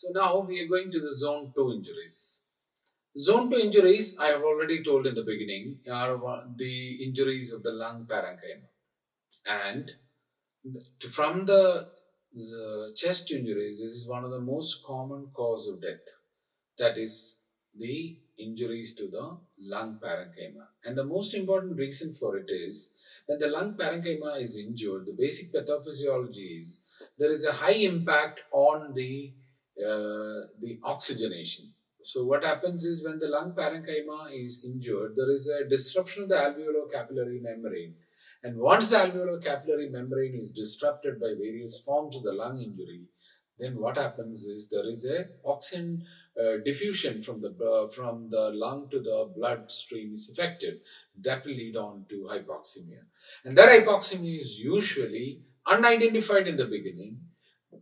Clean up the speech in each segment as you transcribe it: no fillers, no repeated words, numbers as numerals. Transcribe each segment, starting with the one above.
So now we are going to the zone 2 injuries. Zone 2 injuries, I have already told in the beginning, are the injuries of the lung parenchyma. And from the chest injuries, this is one of the most common cause of death. That is the injuries to the lung parenchyma. And the most important reason for it is when the lung parenchyma is injured, the basic pathophysiology is there is a high impact on the oxygenation. So what happens is when the lung parenchyma is injured, there is a disruption of the alveolo-capillary membrane. And once the alveolo-capillary membrane is disrupted by various forms of the lung injury, then what happens is there is a oxygen diffusion from the lung to the bloodstream is affected. That will lead on to hypoxemia, and that hypoxemia is usually unidentified in the beginning,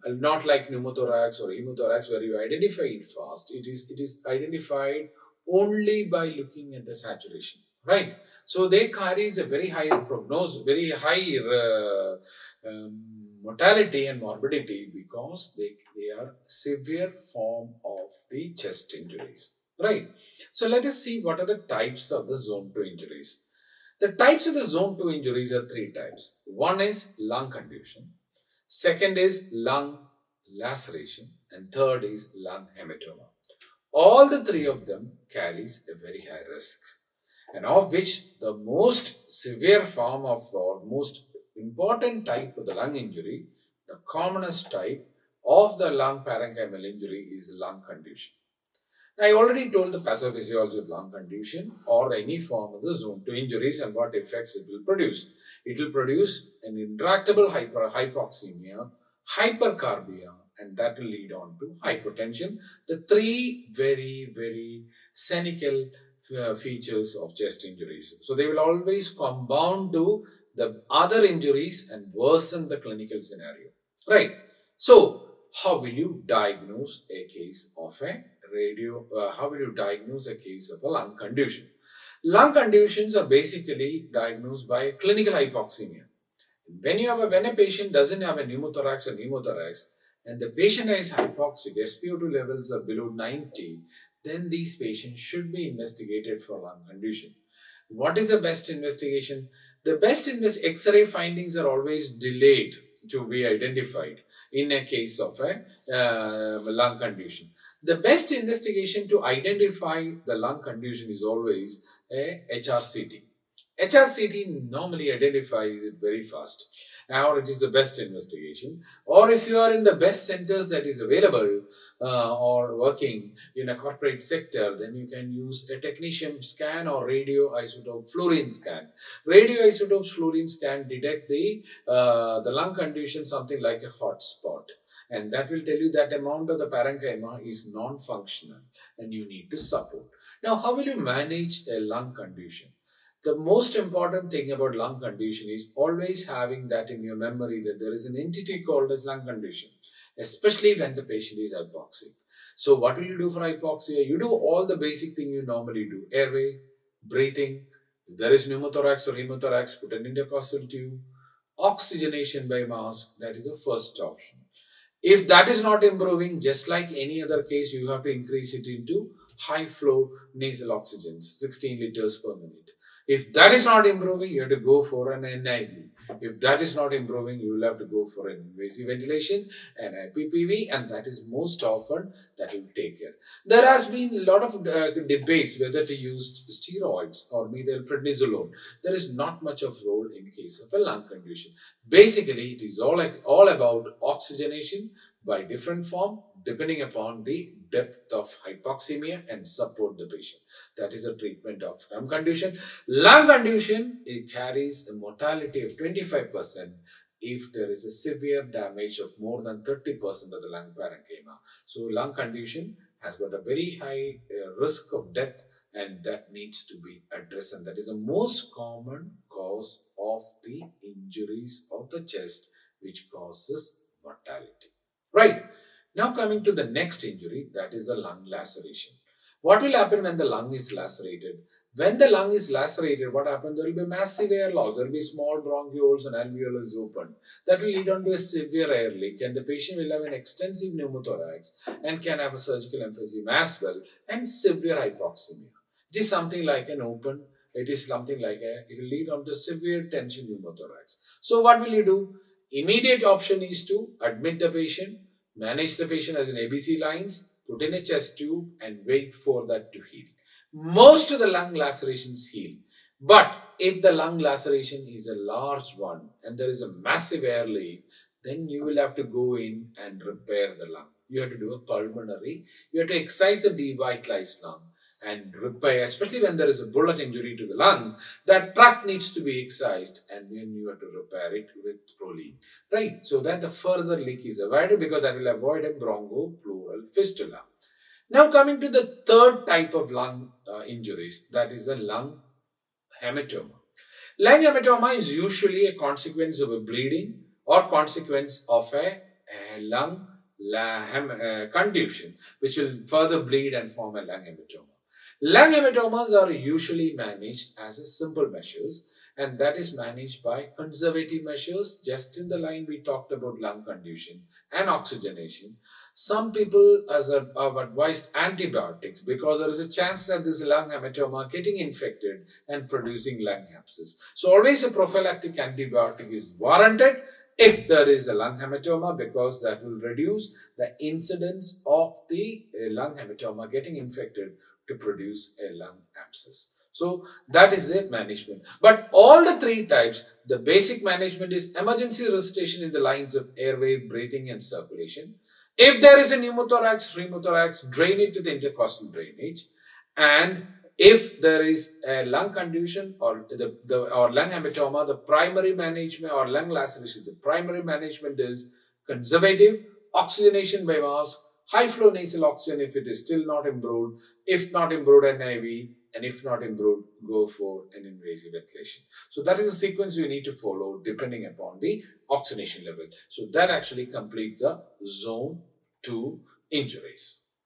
not like pneumothorax or hemothorax where you identify it fast. It is identified only by looking at the saturation, right? So they carries a very high prognosis, very high mortality and morbidity because they are severe form of the chest injuries, right? So let us see what are the types of the zone 2 injuries. The types of the zone 2 injuries are three types. One is lung contusion, second is lung laceration, and third is lung hematoma. All the three of them carries a very high risk, and of which the most severe form of or most important type of the lung injury, the commonest type of the lung parenchymal injury is lung contusion. I already told the pathophysiology of lung contusion or any form of the zone 2 injuries and what effects it will produce. It will produce an intractable hypoxemia, hypercarbia, and that will lead on to hypotension. The three very, very cynical features of chest injuries. So they will always compound to the other injuries and worsen the clinical scenario. Right. So, how will you diagnose a case of a how will you diagnose a case of a lung contusion? Lung contusions are basically diagnosed by clinical hypoxemia. When a patient doesn't have a pneumothorax or pneumothorax and the patient is hypoxic, SpO2 levels are below 90, then these patients should be investigated for lung contusion. What is the best investigation? The best X-ray findings are always delayed to be identified in a case of a lung contusion. The best investigation to identify the lung contusion is always a HRCT. HRCT normally identifies it very fast, or it is the best investigation. Or if you are in the best centers that is available or working in a corporate sector, then you can use a technetium scan or radioisotope fluorine scan. Radioisotope fluorine scan detect the lung condition something like a hot spot. And that will tell you that amount of the parenchyma is non-functional and you need to support. Now, how will you manage a lung condition? The most important thing about lung condition is always having that in your memory that there is an entity called as lung condition, especially when the patient is hypoxic. So what will you do for hypoxia? You do all the basic thing you normally do. Airway, breathing. If there is pneumothorax or hemothorax, put an intercostal tube. Oxygenation by mask, that is the first option. If that is not improving, just like any other case, you have to increase it into high flow nasal oxygen, 16 liters per minute. If that is not improving, you have to go for an NIV. If that is not improving, you will have to go for an invasive ventilation and IPPV, and that is most often that will take care. There has been a lot of debates whether to use steroids or methylprednisolone. There is not much of role in case of a lung condition. Basically, it is all about oxygenation by different form depending upon the depth of hypoxemia and support the patient. That is a treatment of lung condition. Lung condition, it carries a mortality of 25% if there is a severe damage of more than 30% of the lung parenchyma. So lung condition has got a very high risk of death and that needs to be addressed, and that is the most common cause of the injuries of the chest which causes mortality. Right. Now coming to the next injury, that is a lung laceration. What will happen when the lung is lacerated? When the lung is lacerated, what happens? There will be massive air loss. There will be small bronchioles and alveolus open. That will lead on to a severe air leak, and the patient will have an extensive pneumothorax and can have a surgical emphysema as well and severe hypoxemia. It is something like an open. It is something like it will lead on to severe tension pneumothorax. So what will you do? Immediate option is to admit the patient, manage the patient as in ABC lines, put in a chest tube, and wait for that to heal. Most of the lung lacerations heal. But if the lung laceration is a large one and there is a massive air leak, then you will have to go in and repair the lung. You have to do a pulmonary, you have to excise the devitalized lung and repair, especially when there is a bullet injury to the lung, that tract needs to be excised and then you have to repair it with proline, right? So that the further leak is avoided because that will avoid a bronchopleural fistula. Now coming to the third type of lung injuries, that is a lung hematoma. Lung hematoma is usually a consequence of a bleeding or consequence of a lung contusion, which will further bleed and form a lung hematoma. Lung hematomas are usually managed as a simple measures, and that is managed by conservative measures, just in the line we talked about lung contusion and oxygenation. Some people have advised antibiotics because there is a chance that this lung hematoma getting infected and producing lung abscess. So always a prophylactic antibiotic is warranted if there is a lung hematoma, because that will reduce the incidence of the lung hematoma getting infected to produce a lung abscess. So that is the management. But all the three types, the basic management is emergency resuscitation in the lines of airway, breathing and circulation. If there is a pneumothorax, drain it to the intercostal drainage. And if there is a lung contusion or or lung hematoma, the primary management or lung laceration, the primary management is conservative, oxygenation by mask, high flow nasal oxygen if it is still not improved, if not improved NIV, and if not improved, go for an invasive ventilation. So that is a sequence we need to follow depending upon the oxygenation level. So that actually completes the zone 2 injuries.